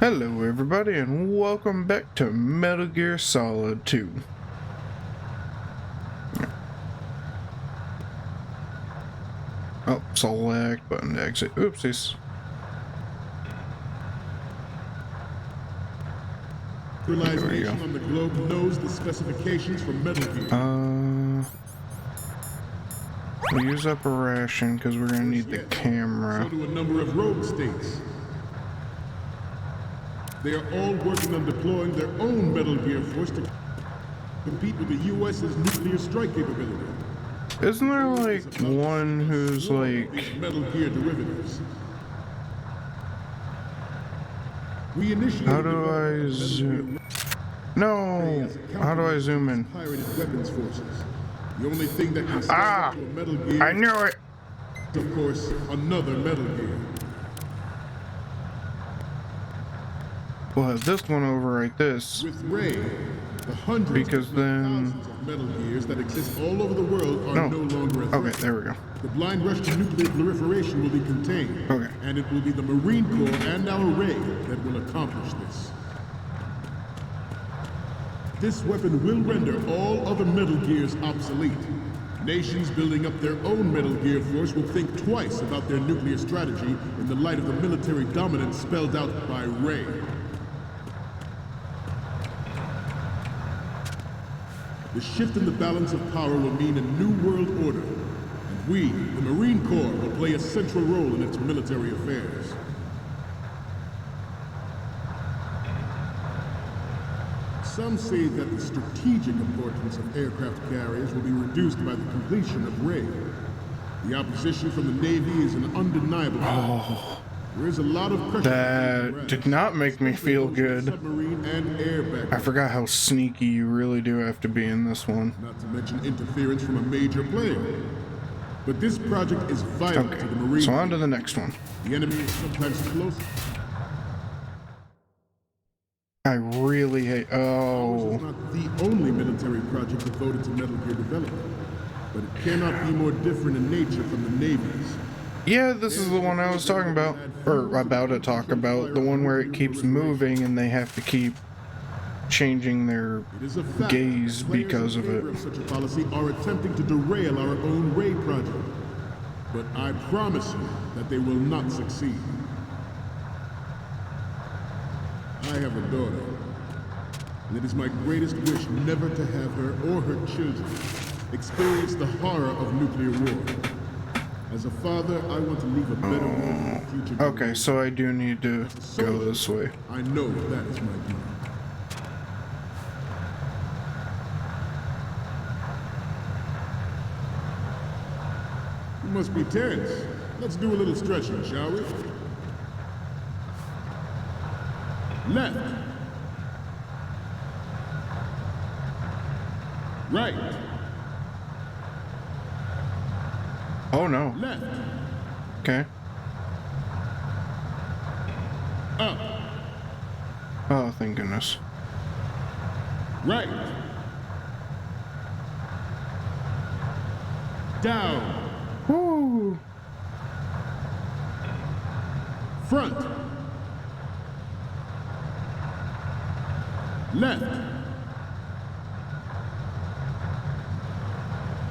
Hello everybody and welcome back to Metal Gear Solid 2. Oh, select button to exit. Oopsies. Civilization on the globe knows the specifications for Metal Gear. We'll use up a ration because we're gonna need the camera. So do a number of rogue states. They are all working on deploying their own Metal Gear force to compete with the U.S.'s nuclear strike capability. Isn't there like one who's like Metal Gear derivatives? We initiated how do I zoom? No! How do I zoom in? Pirated weapons forces. The only thing that can Ah! to a Metal Gear, I knew it! of course, another Metal Gear. We'll have this one overwrite this. With Ray, the hundreds because then thousands of Metal Gears that exist all over the world are no longer a threat. Okay, there we go. The blind rush to nuclear proliferation will be contained. Okay. And it will be the Marine Corps and our Ray that will accomplish this. This weapon will render all other Metal Gears obsolete. Nations building up their own Metal Gear force will think twice about their nuclear strategy in the light of the military dominance spelled out by Ray. The shift in the balance of power will mean a new world order, and we, the Marine Corps, will play a central role in its military affairs. Some say that the strategic importance of aircraft carriers will be reduced by the completion of Ray. The opposition from the Navy is an undeniable fact. There is a lot of pressure. That did not make me feel good. Submarine and air backup. I forgot how sneaky you really do have to be in this one. Not to mention interference from a major player. But this project is vital to the Marine. So on to the next one. The enemy is sometimes close. I really hate. Ours is not the only military project devoted to Metal Gear development, but it cannot be more different in nature from the Navy's. Yeah, this is the one I was talking about, or about to talk about, the one where it keeps moving and they have to keep changing their gaze because of it. Such a policy are attempting to derail our own Ray project, but I promise you that they will not succeed. I have a daughter, and it is my greatest wish never to have her or her children experience the horror of nuclear war. As a father, I want to leave a better world for future. Okay, so I do need to go this way. I know that is my duty. You must be tense. Let's do a little stretching, shall we? Left. Right. Oh no. Left. Okay. Up. Oh, thank goodness. Right. Down. Woo! Front. Left.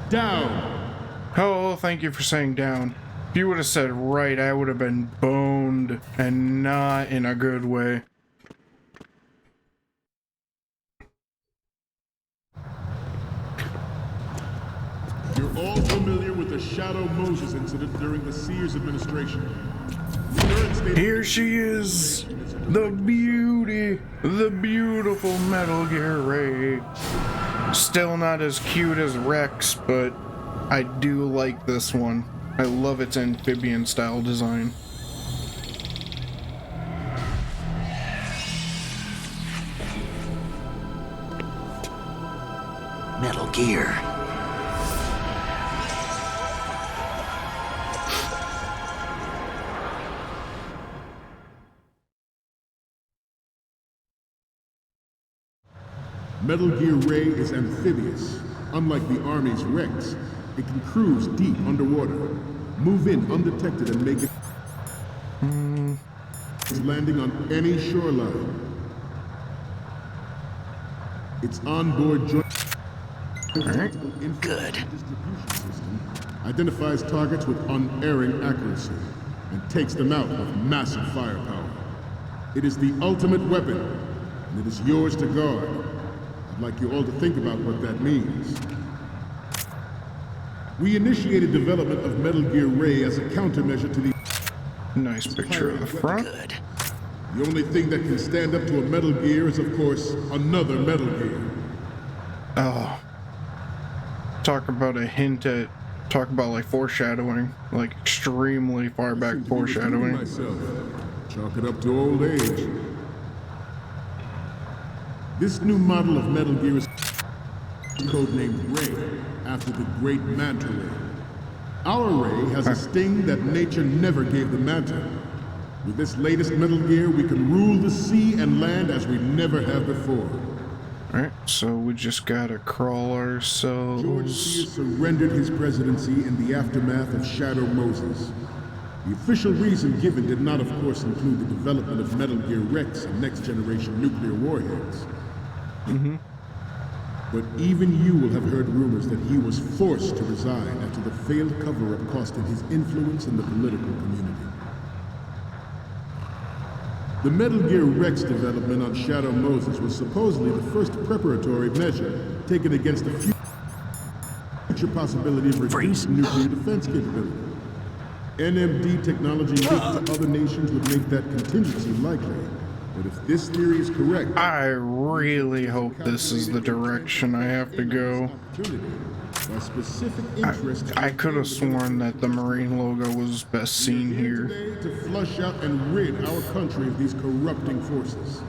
Down. Oh, thank you for saying down. If you would have said right, I would have been boned, and not in a good way. You're all familiar with the Shadow Moses incident during the Sears administration. Here she is! The beauty! The beautiful Metal Gear Ray. Still not as cute as Rex, but I do like this one. I love its amphibian style design. Metal Gear. Metal Gear Ray is amphibious. Unlike the Army's Rex, it can cruise deep underwater, move in undetected and make it... landing on any shoreline. Its onboard joint Good. distribution system identifies targets with unerring accuracy and takes them out with massive firepower. It is the ultimate weapon, and it is yours to guard. I'd like you all to think about what that means. We initiated development of Metal Gear Ray as a countermeasure to the Nice picture of the front. Good. The only thing that can stand up to a Metal Gear is, of course, another Metal Gear. Oh. Talk about a hint at, talk about like foreshadowing, like extremely far back Seem to be repeating foreshadowing. myself. Chalk it up to old age. This new model of Metal Gear is codenamed Ray, after the great Manta Ray. Our Ray has a sting that nature never gave the Manta. With this latest Metal Gear, we can rule the sea and land as we never have before. Alright, so we just gotta crawl George ourselves. Sears surrendered his presidency in the aftermath of Shadow Moses. The official reason given did not, of course, include the development of Metal Gear Rex and next-generation nuclear warheads. But even you will have heard rumors that he was forced to resign after the failed cover-up cost him his influence in the political community. The Metal Gear Rex development on Shadow Moses was supposedly the first preparatory measure taken against the future possibility of reduced nuclear defense capability. NMD technology leaked to other nations would make that contingency likely. But if this theory is correct, I really hope this is the direction I have to go. by specific interests, I could have sworn that the Marine logo was best seen here. today to flush out and rid our country of these corrupting forces.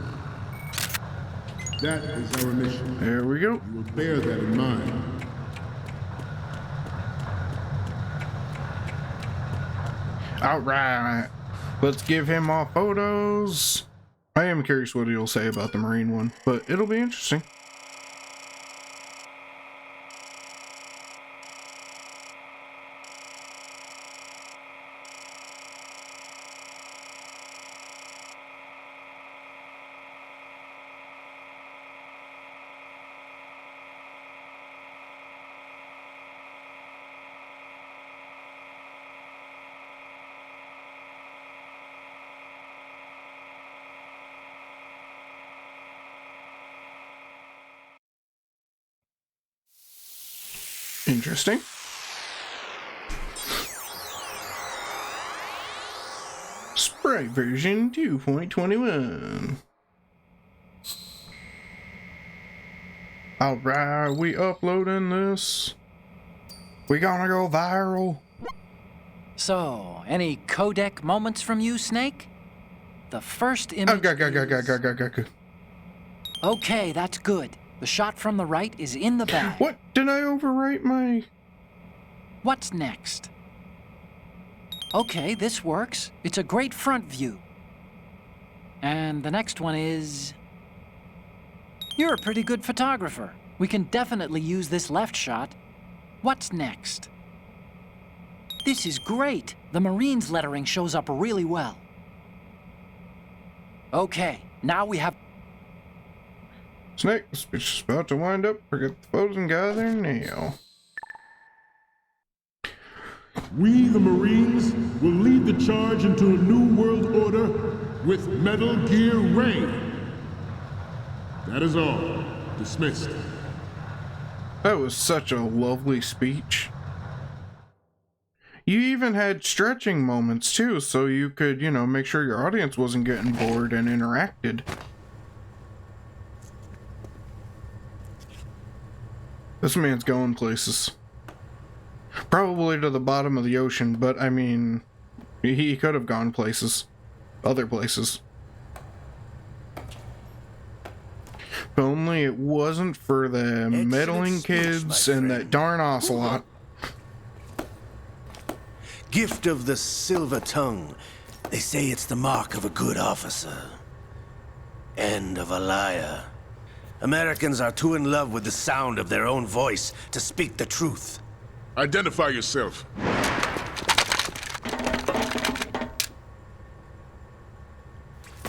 That is our mission. There we go. You will bear that in mind. Alright, let's give him our photos. I am curious what he'll say about the Marine one, but it'll be interesting. Interesting. Sprite version 2.21. Alright, we uploading this. We gonna go viral. So, any codec moments from you, Snake? The first image is... Okay, that's good. The shot from the right is in the bag. What? Did I overwrite my... What's next? Okay, this works. It's a great front view. And the next one is... You're a pretty good photographer. We can definitely use this left shot. What's next? This is great. The Marines lettering shows up really well. Okay, now we have... Snake, the speech is about to wind up. Forget the photos and gather now. We, the Marines, will lead the charge into a new world order with Metal Gear Ray. That is all. Dismissed. That was such a lovely speech. You even had stretching moments too, so you could, you know, make sure your audience wasn't getting bored and interacted. This man's going places. Probably to the bottom of the ocean, but I mean, he could have gone places. Other places. If only it wasn't for the meddling kids and that darn ocelot. Gift of the silver tongue. They say it's the mark of a good officer. End of a liar. Americans are too in love with the sound of their own voice to speak the truth. Identify yourself.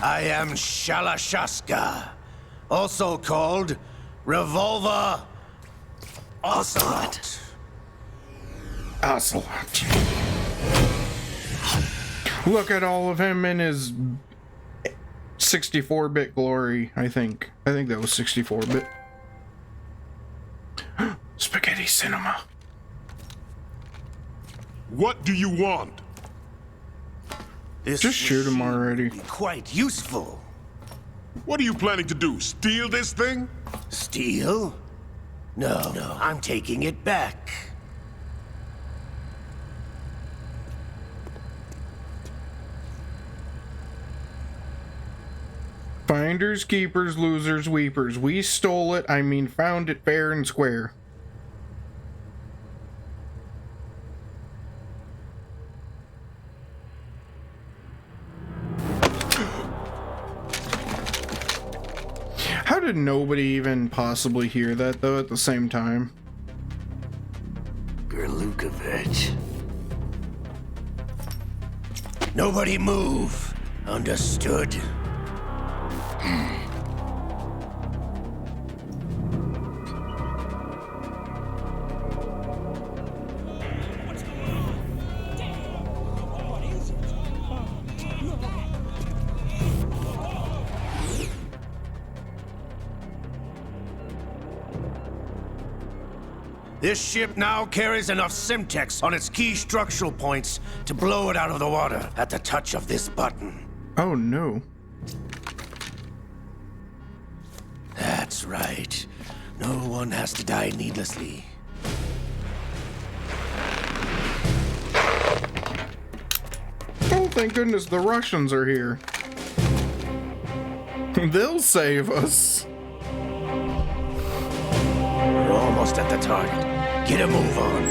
I am Shalashaska, also called Revolver Ocelot. Ocelot. Look at all of him in his 64-bit glory, I think. I think that was 64-bit. Spaghetti cinema. What do you want? This Just shoot him machine already. would be quite useful. What are you planning to do? Steal this thing? Steal? No, I'm taking it back. Finders, keepers, losers, weepers. We stole it, I mean found it fair and square. How did nobody even possibly hear that, though, at the same time? Gerlukovich. Nobody move. Understood? This ship now carries enough Simtex on its key structural points to blow it out of the water at the touch of this button. Oh no. That's right. No one has to die needlessly. Oh, thank goodness the Russians are here. They'll save us. We're almost at the target. Get a move on.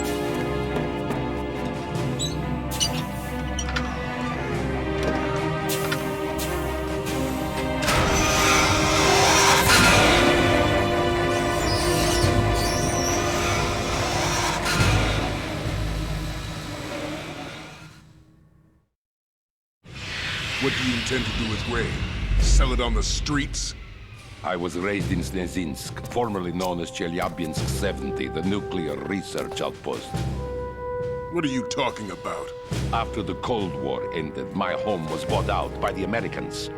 What do you intend to do with Ray? Sell it on the streets? I was raised in Snezinsk, formerly known as Chelyabinsk 70, the nuclear research outpost. What are you talking about? After the Cold War ended, my home was bought out by the Americans.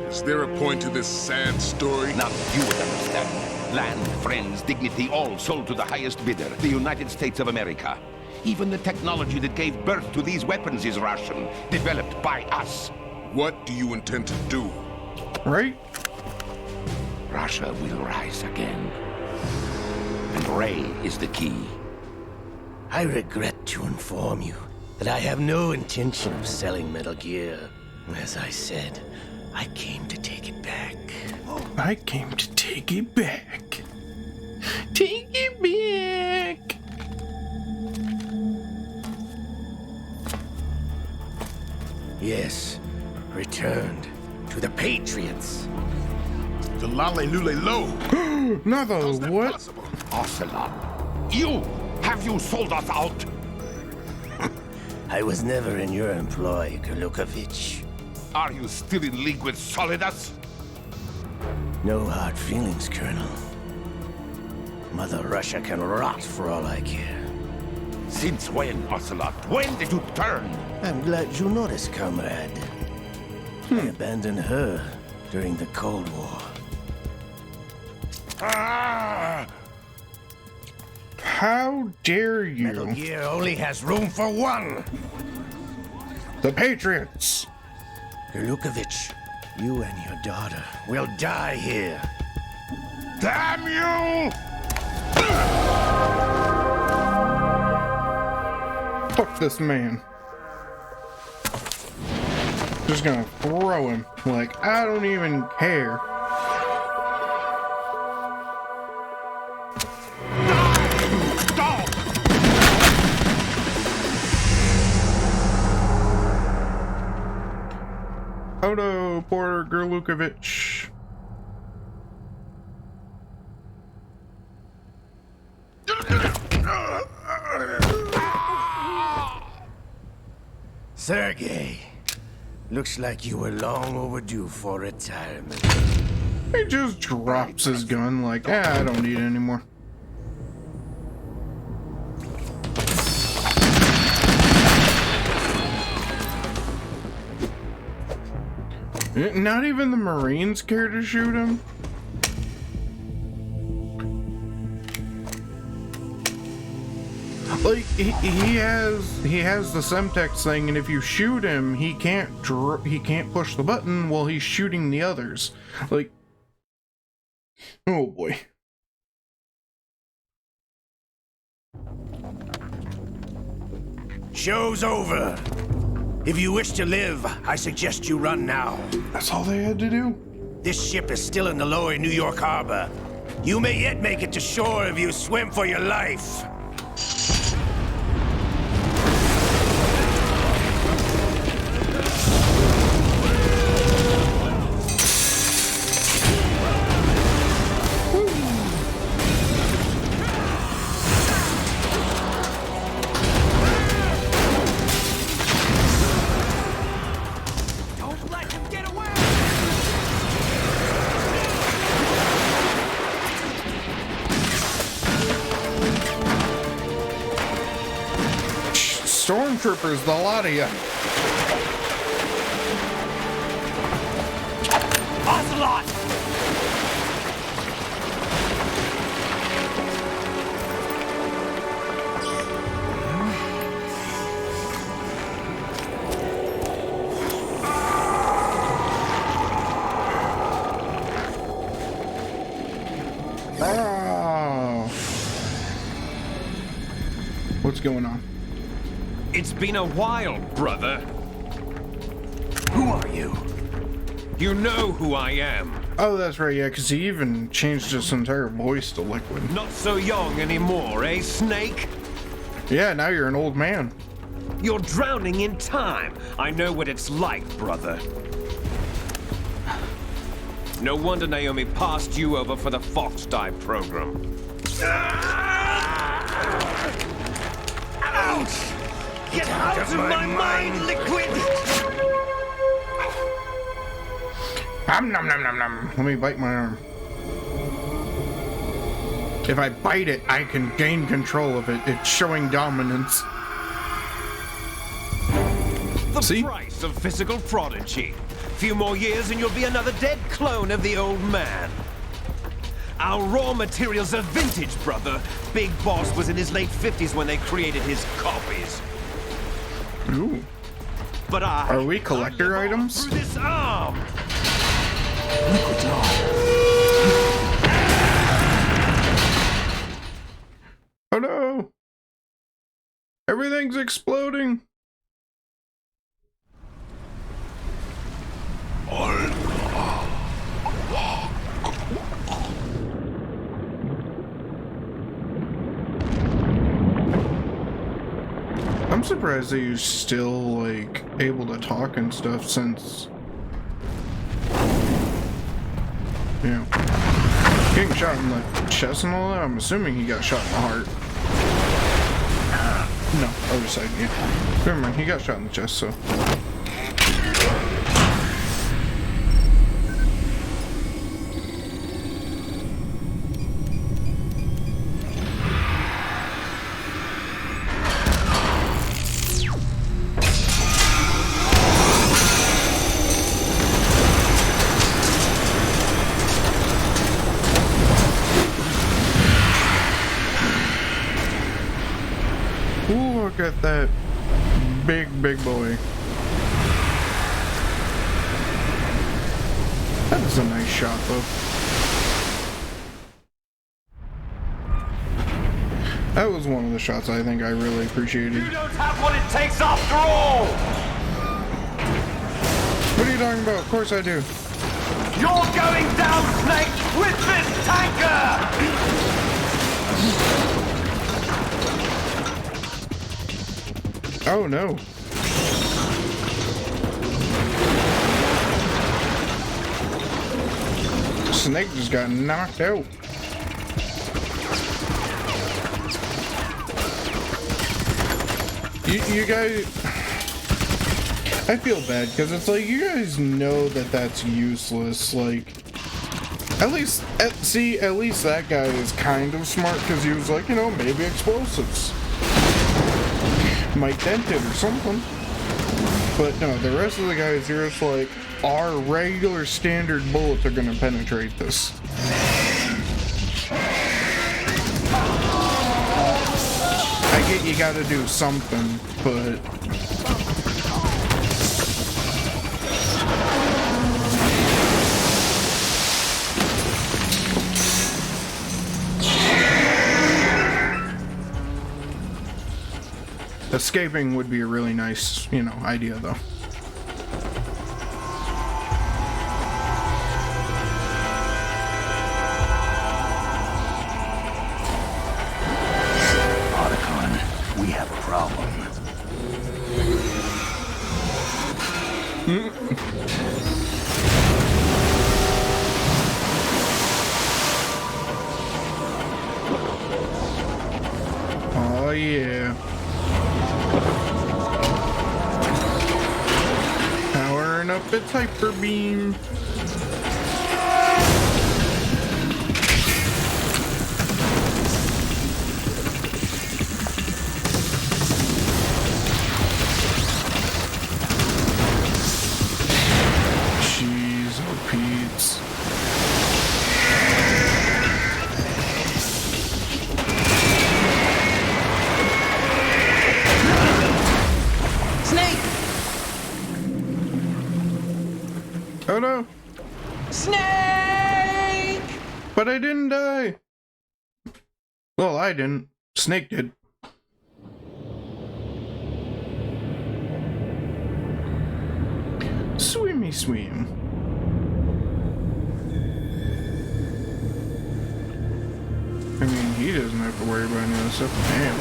Is there a point to this sad story? Now you would understand. Land, friends, dignity, all sold to the highest bidder, the United States of America. Even the technology that gave birth to these weapons is Russian, developed by us. What do you intend to do? Right? Russia will rise again. And Ray is the key. I regret to inform you that I have no intention of selling Metal Gear. As I said, I came to take it back. I came to take it back. Take it back. Yes, returned to the Patriots. The Lale Lule Lo. Not the How's that what? possible? Ocelot, you! Have you sold us out? I was never in your employ, Gerlukovich. Are you still in league with Solidus? No hard feelings, Colonel. Mother Russia can rot for all I care. Since when, Ocelot? When did you turn? I'm glad you noticed, comrade. I abandoned her during the Cold War. Ah! How dare Metal you? Gear only has room for one! The Patriots! Gerlukovich, you and your daughter will die here. Damn you! Fuck this man. Just gonna throw him. Like, I don't even care. Stop! Odo, poor Gerlukovich. Sergei, Looks like you were long overdue for retirement. He just drops his gun like, I don't need it anymore. Not even the Marines care to shoot him. Like he has the Semtex thing, and if you shoot him, he can't push the button while he's shooting the others. Like, oh boy. Show's over. If you wish to live, I suggest you run now. That's all they had to do. This ship is still in the lower New York harbor. You may yet make it to shore if you swim for your life. Stormtroopers, the lot of you. Ocelot! Oh. What's going on? It's been a while, brother. Who are you? You know who I am. Oh, that's right, yeah, because he even changed his entire voice to liquid. Not so young anymore, eh, Snake? Yeah, now you're an old man. You're drowning in time. I know what it's like, brother. No wonder Naomi passed you over for the Fox Dive program. Ouch! Get out of my mind, Liquid! Nom nom nom nom nom. Let me bite my arm. If I bite it, I can gain control of it. It's showing dominance. The price of physical prodigy. Few more years and you'll be another dead clone of the old man. Our raw materials are vintage, brother. Big Boss was in his late 50s when they created his copies. Ooh. But Are we collector items? Through this arm. Oh no! Everything's exploding! I'm surprised that you're still, like, able to talk and stuff since... Yeah. Getting shot in the chest and all that, I'm assuming he got shot in the heart. No, other side, yeah. Never mind, he got shot in the chest, so... Look at that big boy. That is a nice shot, though. That was one of the shots I think I really appreciated. You don't have what it takes after all! What are you talking about? Of course I do. You're going down, Snake, with this tanker! Oh no. Snake just got knocked out. You guys... I feel bad because it's like you guys know that that's useless. Like, at least that guy is kind of smart because he was like, you know, maybe explosives might dent it or something. But no, the rest of the guys are just like, our regular standard bullets are gonna penetrate this. I get you gotta do something, but escaping would be a really nice, you know, idea though. We have a problem. Oh yeah. Powering up its hyper beam. Oh no! Snake! But I didn't die! Well, I didn't. Snake did. Swimmy swim. I mean, he doesn't have to worry about any of this stuff. Damn.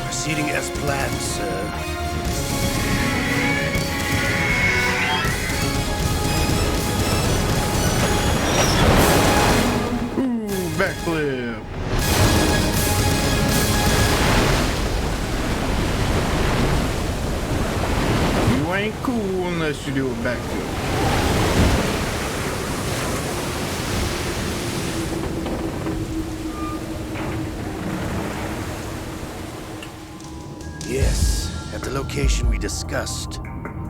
Proceeding as planned, sir. Ooh, backflip. You ain't cool unless you do a backflip. Yes, at the location we discussed.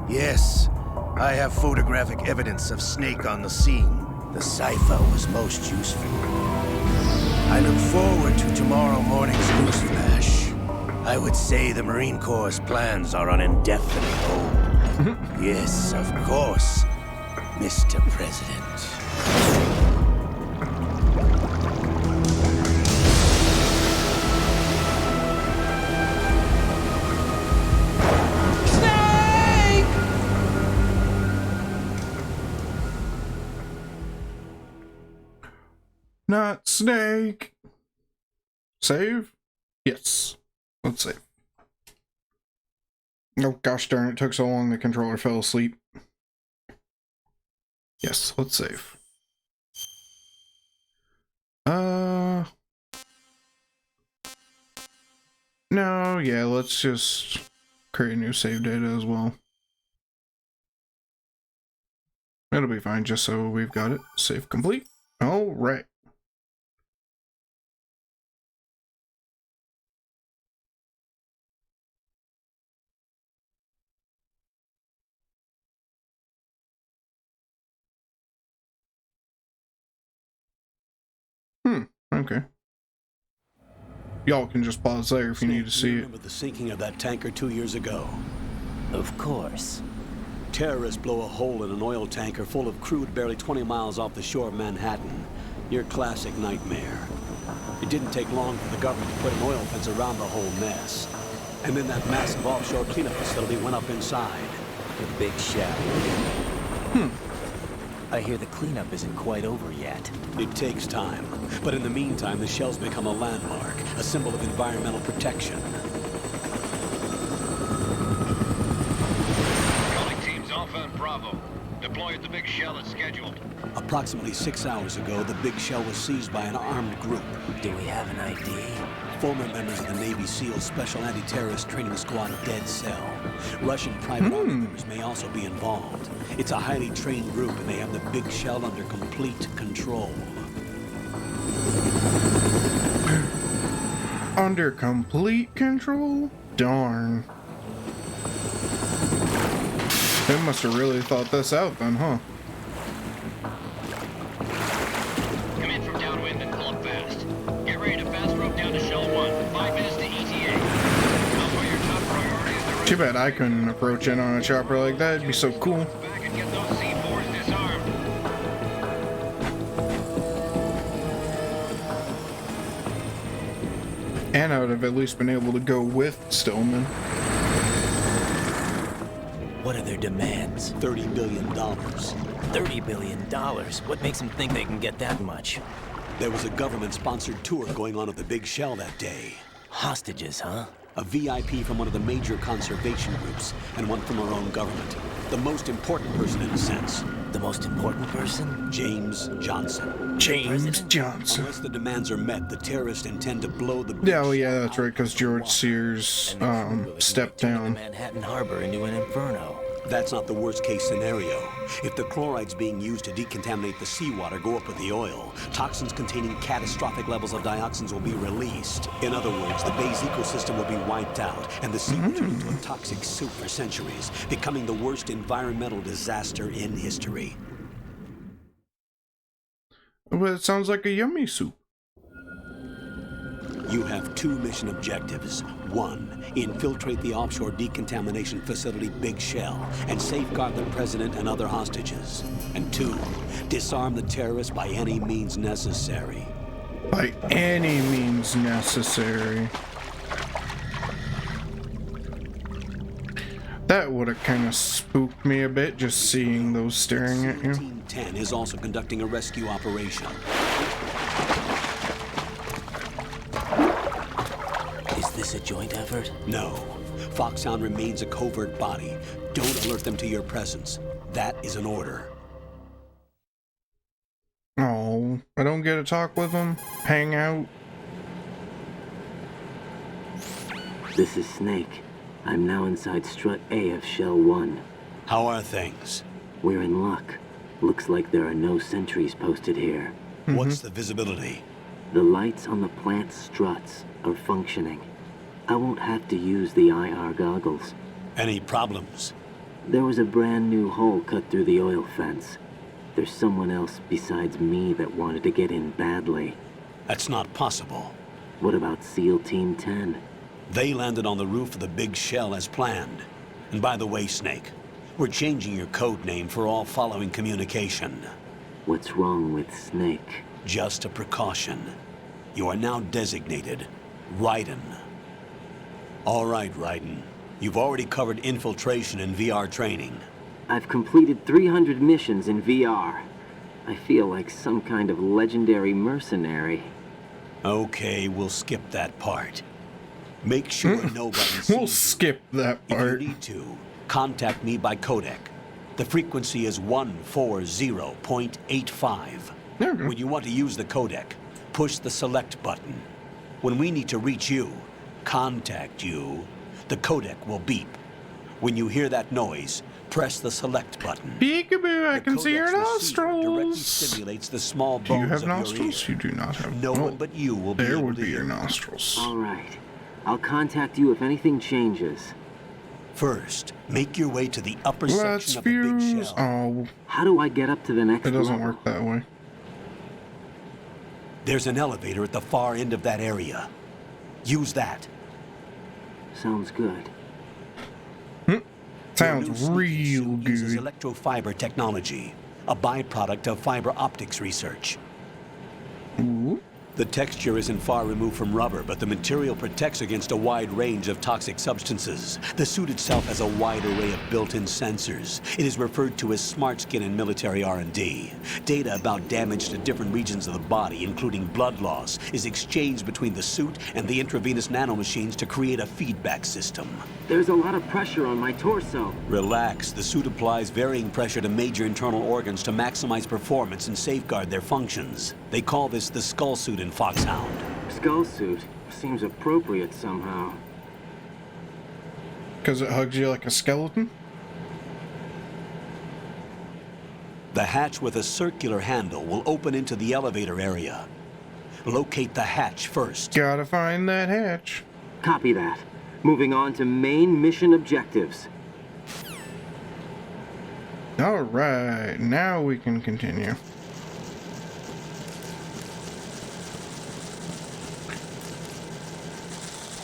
Yes, I have photographic evidence of Snake on the scene. The cipher was most useful. I look forward to tomorrow morning's newsflash. I would say the Marine Corps' plans are on indefinite hold. Yes, of course, Mr. President. Not Snake. Save? Yes. Let's save. Oh gosh darn, it took so long the controller fell asleep. Yes, let's save. No, yeah, let's just create a new save data as well. It'll be fine, just so we've got it. Save complete. All right. Okay. Y'all can just pause there if you need to see it. Remember the sinking of that tanker 2 years ago? Of course. Terrorists blow a hole in an oil tanker full of crude barely 20 miles off the shore of Manhattan. Your classic nightmare. It didn't take long for the government to put an oil fence around the whole mess. And then that massive offshore cleanup facility went up inside. The big shell. I hear the cleanup isn't quite over yet. It takes time. But in the meantime, the shell's become a landmark, a symbol of environmental protection. Calling teams Alpha and Bravo. Deploy at the big shell as scheduled. Approximately 6 hours ago, the big shell was seized by an armed group. Do we have an ID? Former members of the Navy SEAL Special Anti-Terrorist Training Squad Dead Cell. Russian private army members may also be involved. It's a highly trained group, and they have the big shell under complete control. Under complete control? Darn. They must have really thought this out then, huh? Come in from downwind and pull up fast. Get ready to fast rope down to Shell 1. 5 minutes to ETA. Alpha, your top priority is the Too bad I couldn't approach in on a chopper like that. It'd be so cool. back and get those C4s disarmed. And I would have at least been able to go with Stillman. What are their demands? $30 billion. $30 billion? What makes them think they can get that much? There was a government-sponsored tour going on at the big shell that day. Hostages, huh? A VIP from one of the major conservation groups, and one from our own government. The most important person in a sense. The most important person? James Johnson. James Johnson. Unless the demands are met, the terrorists intend to blow the big Yeah, well, yeah, shell that's right, out because of George water. Sears And they're sure they stepped can turn down. the Manhattan Harbor into an inferno. That's not the worst-case scenario. If the chlorides being used to decontaminate the seawater go up with the oil, toxins containing catastrophic levels of dioxins will be released. In other words, the bay's ecosystem will be wiped out, and the sea will turn into a toxic soup for centuries, becoming the worst environmental disaster in history. Well, it sounds like a yummy soup. You have 2 mission objectives. 1, infiltrate the offshore decontamination facility Big Shell and safeguard the president and other hostages. And 2, disarm the terrorists by any means necessary. By any means necessary. That would have kind of spooked me a bit, just seeing those staring at you. Team 10 is also conducting a rescue operation. Is this a joint effort? No. Foxhound remains a covert body. Don't alert them to your presence. That is an order. Oh, I don't get to talk with them, hang out. This is Snake. I'm now inside Strut A of Shell 1. How are things? We're in luck. Looks like there are no sentries posted here. What's the visibility? The lights on the plant struts are functioning. I won't have to use the IR goggles. Any problems? There was a brand new hole cut through the oil fence. There's someone else besides me that wanted to get in badly. That's not possible. What about SEAL Team 10? They landed on the roof of the Big Shell as planned. And by the way, Snake, we're changing your code name for all following communication. What's wrong with Snake? Just a precaution. You are now designated Raiden. All right, Raiden. You've already covered infiltration and VR training. I've completed 300 missions in VR. I feel like some kind of legendary mercenary. Okay, we'll skip that part. Make sure nobody sees We'll you. skip that If you part. need to, contact me by codec. The frequency is 140.85. There we go. When you want to use the codec, push the select button. When we need to reach you, contact you, the codec will beep. When you hear that noise, press the select button. Peekaboo, I The can see your codec's receiver directly nostrils. stimulates the small Do you bones have of your nostrils? ear. You do not have. No Oh, one but you will be there able would to be hear your it. nostrils. All right. I'll contact you if anything changes. First, make your way to the upper Let's section of the Big fuse. Shell. Oh, How do I get up to the next it doesn't level? work that way. There's an elevator at the far end of that area. Use that. Sounds good. Sounds Your new sneaking real suit uses good. electrofiber technology, a byproduct of fiber optics research. Ooh. The texture isn't far removed from rubber, but the material protects against a wide range of toxic substances. The suit itself has a wide array of built-in sensors. It is referred to as smart skin in military R&D. Data about damage to different regions of the body, including blood loss, is exchanged between the suit and the intravenous nanomachines to create a feedback system. There's a lot of pressure on my torso. Relax. The suit applies varying pressure to major internal organs to maximize performance and safeguard their functions. They call this the skull suit in Foxhound. Skull suit seems appropriate somehow. Because it hugs you like a skeleton? The hatch with a circular handle will open into the elevator area. Locate the hatch first. Gotta find that hatch. Copy that. Moving on to main mission objectives. Alright, now we can continue.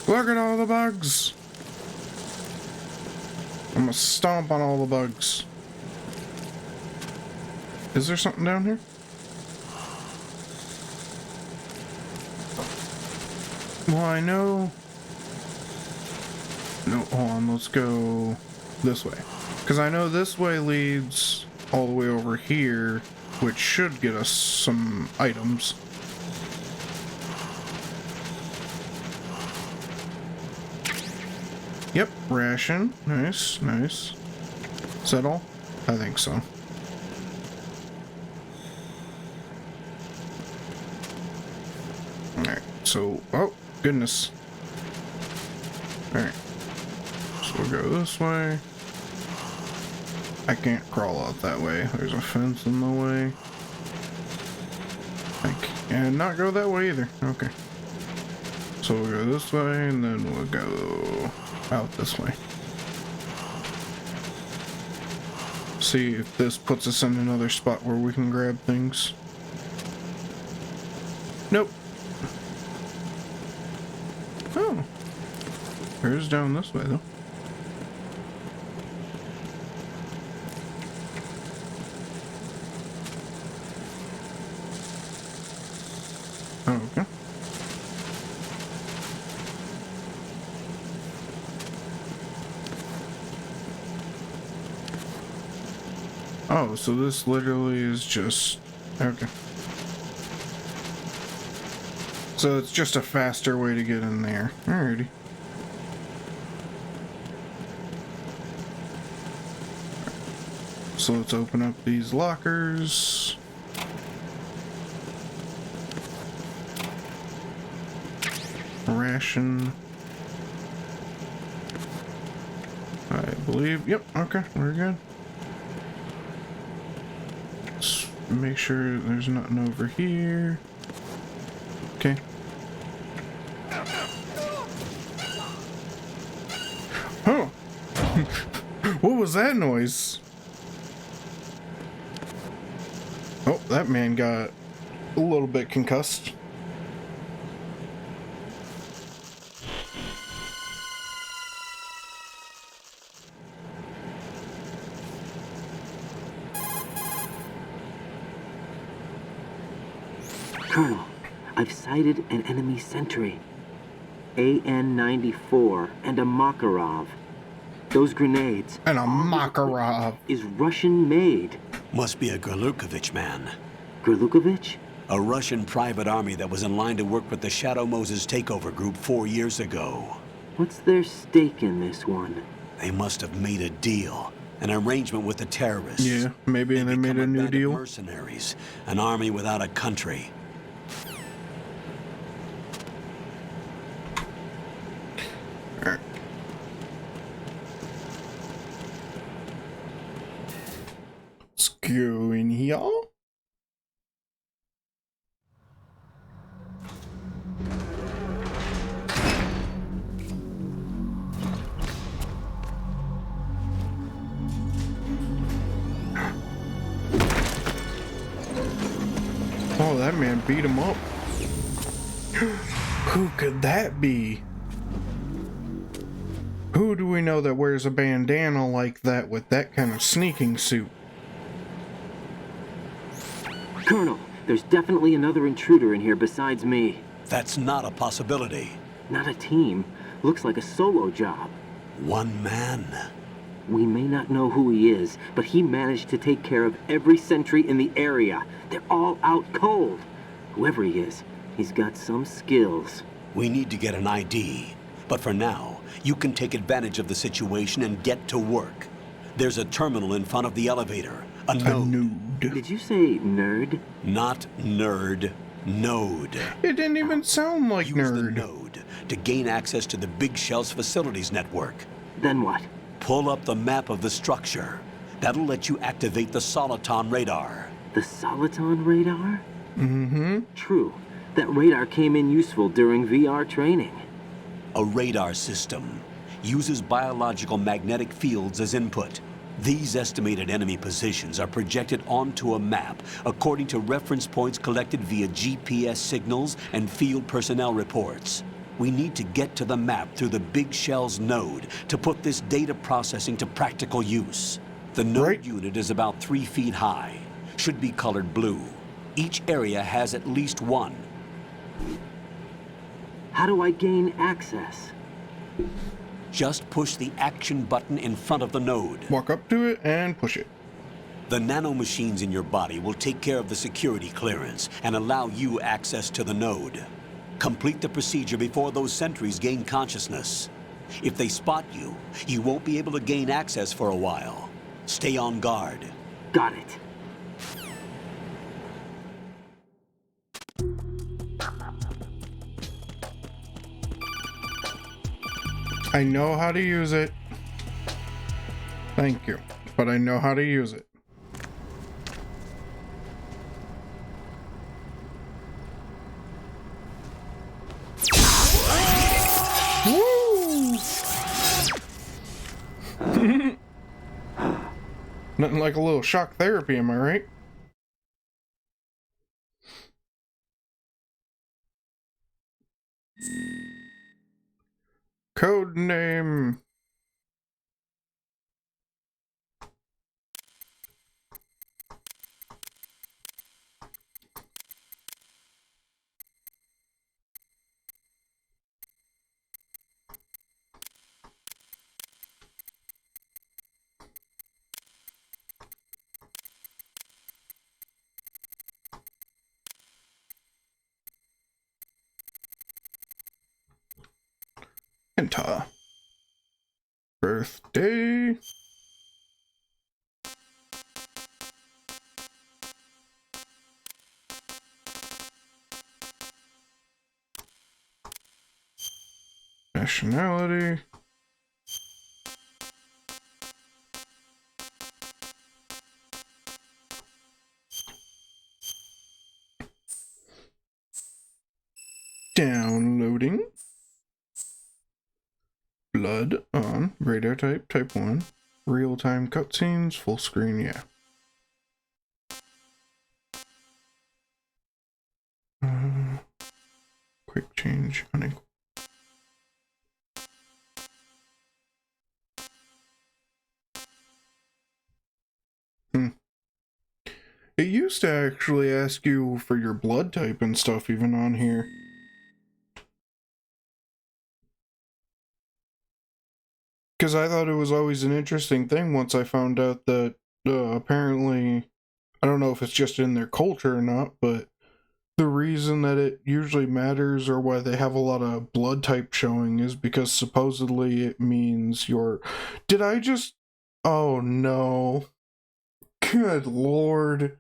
Look at all the bugs! I'm gonna stomp on all the bugs. Is there something down here? Well, I know... No, hold on, let's go this way. Because I know this way leads all the way over here, which should get us some items. Yep, ration. Nice, nice. Is that all? I think so. Alright, so... Oh, goodness. Alright. So we'll go this way. I can't crawl out that way. There's a fence in the way. And not go that way either. Okay. So we'll go this way, and then we'll go out this way. See if this puts us in another spot where we can grab things. Nope. Oh. Here's down this way, though. Oh, okay. Oh, so this literally is just... Okay. So it's just a faster way to get in there. Alrighty. So let's open up these lockers. Ration. I believe. Yep, okay, we're good. Let's make sure there's nothing over here. Okay. Oh! What was that noise? Oh, that man got a little bit concussed. Colonel, I've sighted an enemy sentry. AN-94 and a Makarov. Those grenades... And a Makarov. ...is Russian-made. Must be a Gorlukovich man. Gorlukovich? A Russian private army that was in line to work with the Shadow Moses takeover group 4 years ago. What's their stake in this one? They must have made a deal. An arrangement with the terrorists. Yeah, maybe they made a new deal. Mercenaries. An army without a country. Let's go in here. Oh, that man beat him up. Who could that be? Who do we know that wears a bandana like that with that kind of sneaking suit? Colonel, There's definitely another intruder in here besides me. That's not a possibility. Not a team. Looks like a solo job. One man. We may not know who he is, but he managed to take care of every sentry in the area. They're all out cold. Whoever he is, he's got some skills. We need to get an ID. But for now, you can take advantage of the situation and get to work. There's a terminal in front of the elevator. A node. Did you say nerd? Not nerd. Node. It didn't even sound like Use nerd. the node to gain access to the Big Shell's facilities network. Then what? Pull up the map of the structure. That'll let you activate the Soliton radar. The Soliton radar? Mm-hmm. True. That radar came in useful during VR training. A radar system uses biological magnetic fields as input. These estimated enemy positions are projected onto a map according to reference points collected via GPS signals and field personnel reports. We need to get to the map through the Big Shell's node to put this data processing to practical use. The node unit is about 3 feet high, should be colored blue. Each area has at least one. How do I gain access? Just push the action button in front of the node. Walk up to it and push it. The nanomachines in your body will take care of the security clearance and allow you access to the node. Complete the procedure before those sentries gain consciousness. If they spot you, you won't be able to gain access for a while. Stay on guard. Got it. I know how to use it. Thank you. But I know how to use it. Woo! Nothing like a little shock therapy, am I right? Codename. Enter. Birthday. Nationality. Downloading. Blood on. Radar type, type 1. Real-time cutscenes, full screen, yeah. Quick change, unequal. It used to actually ask you for your blood type and stuff even on here. Because I thought it was always an interesting thing once I found out that apparently, I don't know if it's just in their culture or not, but the reason that it usually matters or why they have a lot of blood type showing is because supposedly it means you're... Did I just... Oh no. Good lord.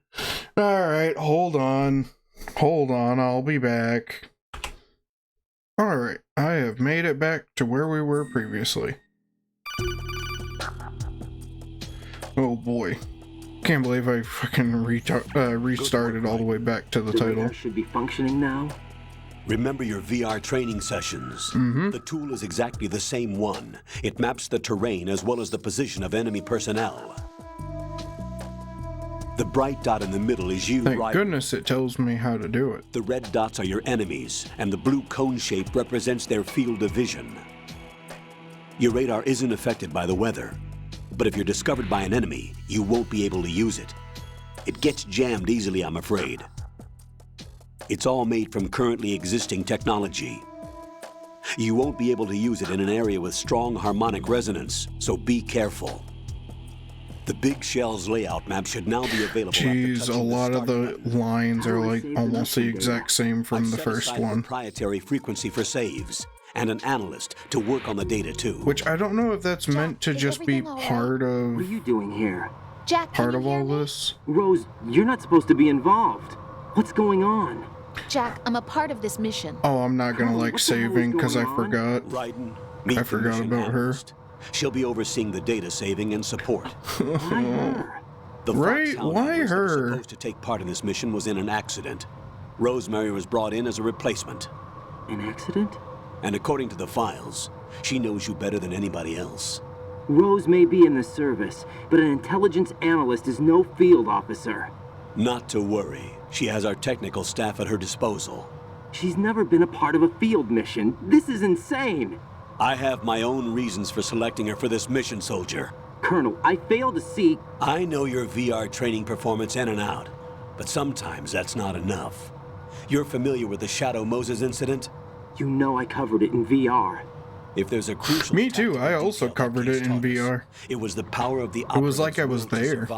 Alright, hold on. Hold on, I'll be back. Alright, I have made it back to where we were previously. Oh boy. Can't believe I fucking restarted all the way back to the title. Radar should be functioning now. Remember your VR training sessions. The tool is exactly the same one. It maps the terrain as well as the position of enemy personnel. The bright dot in the middle is you. Thank goodness it tells me how to do it. The red dots are your enemies, and the blue cone shape represents their field of vision. Your radar isn't affected by the weather, but if you're discovered by an enemy, you won't be able to use it. It gets jammed easily, I'm afraid. It's all made from currently existing technology. You won't be able to use it in an area with strong harmonic resonance, so be careful. The Big Shell's layout map should now be available. Jeez, a lot of the lines are like almost the exact same from the first one. Proprietary frequency for saves, and an analyst to work on the data too. Which I don't know if that's meant to just be part of... What are you doing here? Jack, part of all this? Rose, you're not supposed to be involved. What's going on? Jack, I'm a part of this mission. Oh, I'm not gonna like saving because I forgot. Raiden, I forgot about her. She'll be overseeing the data saving and support. Why her? The right? foxhound Why that was her? supposed to take part in this mission was in an accident. Rosemary was brought in as a replacement. An accident? And according to the files, she knows you better than anybody else. Rose may be in the service, but an intelligence analyst is no field officer. Not to worry. She has our technical staff at her disposal. She's never been a part of a field mission. This is insane. I have my own reasons for selecting her for this mission, soldier. Colonel, I fail to see... I know your VR training performance in and out, but sometimes that's not enough. You're familiar with the Shadow Moses incident? You know I covered it in VR. If there's a crucial... Me too, I also covered it in VR. It was the power of the... It was like I was there.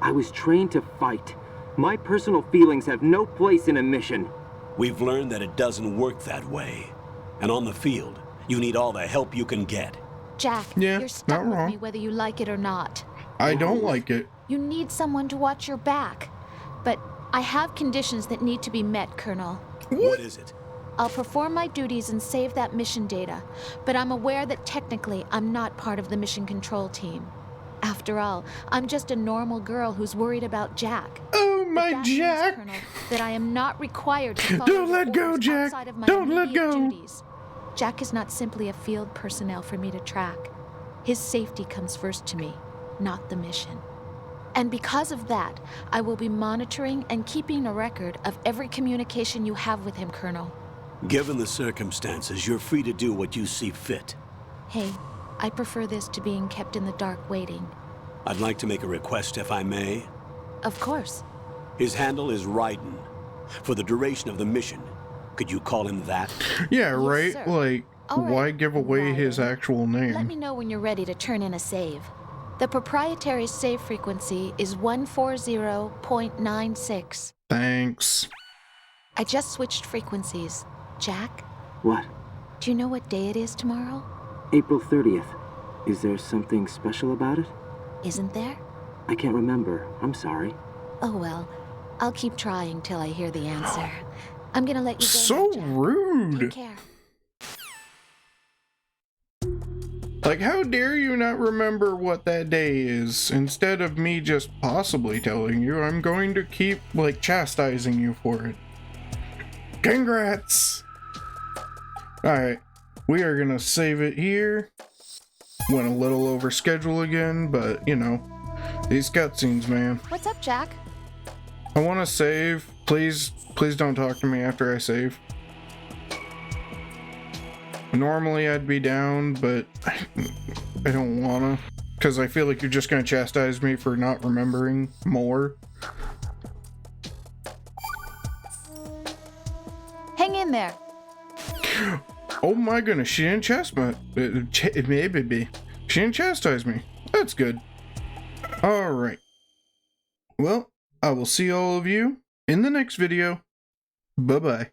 I was trained to fight. My personal feelings have no place in a mission. We've learned that it doesn't work that way. And on the field, you need all the help you can get. Jack, yeah, you're stuck with me whether you like it or not. I don't like it. You need someone to watch your back. But I have conditions that need to be met, Colonel. What is it? I'll perform my duties and save that mission data, but I'm aware that technically I'm not part of the mission control team. After all, I'm just a normal girl who's worried about Jack. Oh, my Jack! Means, Colonel, that I am not required to follow Don't let go, Jack! Don't let go! Duties. Jack is not simply a field personnel for me to track. His safety comes first to me, not the mission. And because of that, I will be monitoring and keeping a record of every communication you have with him, Colonel. Given the circumstances, you're free to do what you see fit. Hey, I prefer this to being kept in the dark waiting. I'd like to make a request, if I may. Of course. His handle is Raiden. For the duration of the mission, could you call him that? Yeah, right? Sir. Like, why give away his actual name? Let me know when you're ready to turn in a save. The proprietary save frequency is 140.96. Thanks. I just switched frequencies. Jack? What? Do you know what day it is tomorrow? April 30th. Is there something special about it? Isn't there? I can't remember. I'm sorry. Oh well. I'll keep trying till I hear the answer. I'm gonna let you go. So now, rude. Take care. Like, how dare you not remember what that day is? Instead of me just possibly telling you, I'm going to keep, like, chastising you for it. Congrats! Alright, we are gonna save it here. Went a little over schedule again, but, you know, these cutscenes, man. What's up, Jack? I want to save. Please don't talk to me after I save. Normally I'd be down, but I don't wanna, because I feel like you're just gonna chastise me for not remembering more. Hang in there. Oh my goodness, she didn't chastise me. She didn't chastise me. That's good. Alright. Well, I will see all of you in the next video. Bye-bye.